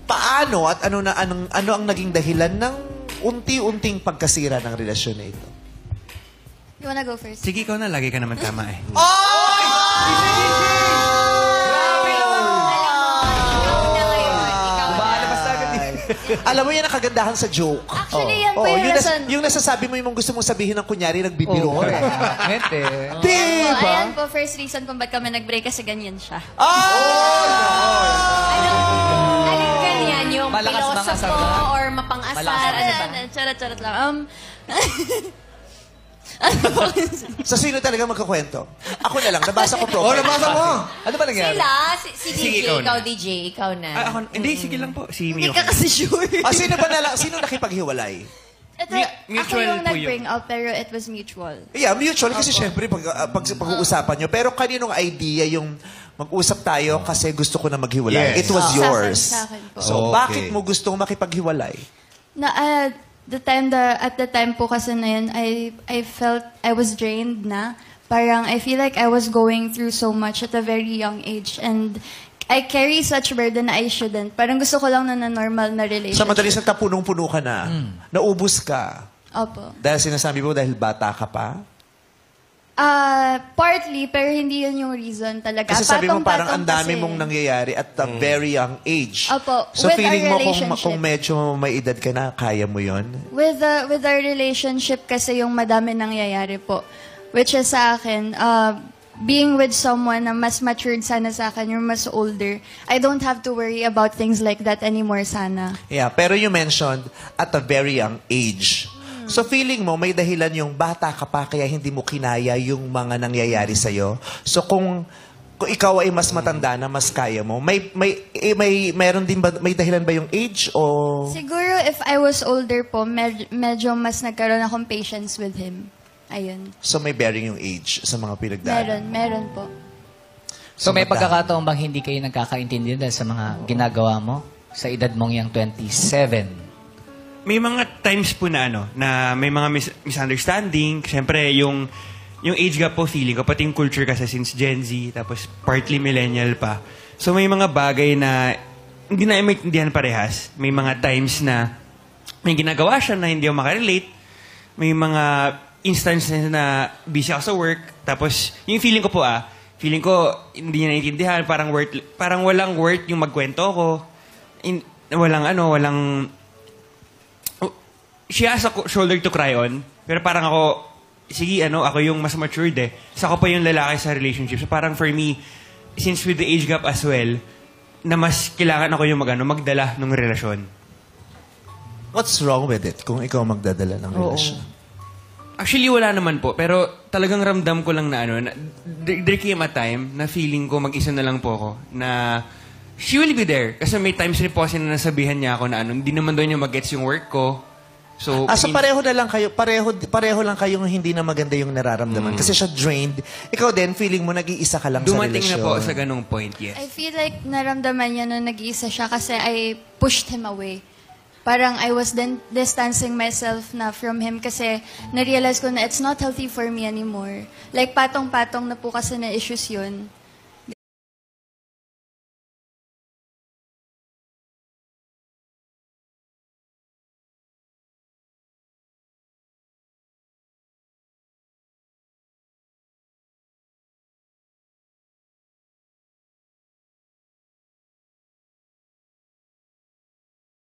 paano at ano ang naging dahilan ng unti-unting pagkasira ng relasyon na ito? You wanna go first? Sige, ikaw na. Lagi ka naman tama eh. Alam mo yan ang kagandahan sa joke. Actually, yan po yung rason. Yung nasasabi mo yung gusto mong sabihin ng kunyari, nagbibiro ka. Ngete. Diba? Ayan po, first reason kung ba't kami nag-break kasi ganyan siya. Alin ganyan? Yung Malakas mga pilosopo asar. or mapang-asar? Malakas Ano ba? Charot lang. Sa sino talaga magkakwento? Ako na lang, nabasa ko profile. nabasa mo! Ano ba nangyari? Sila, si DJ, Sige, ikaw na. ikaw DJ, ikaw na. Ako, hindi, sige lang po. Si Hindi Mio. ka kasi sure. Sino ba na lang? Sino nakipaghiwalay? Ito, Mutual ako yung po nag-bring up pero it was mutual. Yeah, mutual kasi syempre pag-uusapan nyo. Pero kaninong idea yung mag-usap tayo kasi gusto ko na maghiwalay? Yes. It was yours. Sa akin po. So, Okay. bakit mo gustong makipaghiwalay? Na, at the time po kasi na yun, I felt I was drained na. Parang I feel like I was going through so much at a very young age and I carry such burden na I shouldn't. Parang gusto ko lang na normal na relationship. Sa madalis nagtapunong-puno ka na, naubos ka. Opo. Dahil sinasabi mo dahil bata ka pa? Partly, pero hindi yun yung reason talaga. Kasi sabi mo parang ang Patong-patong dami kasi. mong nangyayari at a very young age. Opo, So with feeling mo our kung relationship. medyo may edad ka na, kaya mo yon? With our relationship kasi yung madami nangyayari po. Which is sa akin, being with someone na mas matured sana sa akin, you're mas older, I don't have to worry about things like that anymore sana. Yeah, pero you mentioned at a very young age. So feeling mo may dahilan yung bata ka pa kaya hindi mo kinaya yung mga nangyayari sa'yo. So kung ikaw ay mas matanda na, mas kaya mo, meron din ba, may dahilan ba yung age o... Siguro if I was older po, medyo mas nagkaroon akong patience with him. Ayun. So may bearing yung age sa mga pinagdaan? Meron po. So may pagkakataon bang hindi kayo nagkakaintindihan dahil sa mga ginagawa mo sa edad mong yung 27? May mga times po na na may mga misunderstanding. Siyempre, yung age gap po, feeling ko, pati yung culture kasi since Gen Z, tapos partly millennial pa. So may mga bagay na hindi na maintindihan parehas. May mga times na may ginagawa siya na hindi ako makarelate. May mga instances na busy ako sa work. Tapos, yung feeling ko po feeling ko hindi niya naiintindihan, parang walang worth yung magkwento ko. She has a shoulder to cry on, pero parang ako, sige, ako yung mas matured eh. So ako pa yung lalaki sa relationship. So parang for me, since with the age gap as well, na mas kailangan ako yung magdala ng relasyon. What's wrong with it kung ikaw magdadala ng relasyon? Actually, wala naman po. Pero talagang ramdam ko lang na there came a time na feeling ko mag-isa na lang po ako na she will be there. Kasi may times rin po kasi na nasabihan niya ako na hindi naman doon niya mag-gets yung work ko. So pareho na lang kayo, pareho lang kayong hindi na maganda yung nararamdaman. Kasi siya drained. Ikaw din, feeling mo nag-iisa ka lang sa relasyon. Dumating na po sa ganong point, yes. I feel like naramdaman niya na nag-iisa siya kasi I pushed him away. Parang I was then distancing myself na from him kasi na-realize ko na it's not healthy for me anymore. Like patong-patong na po kasi na issues yun.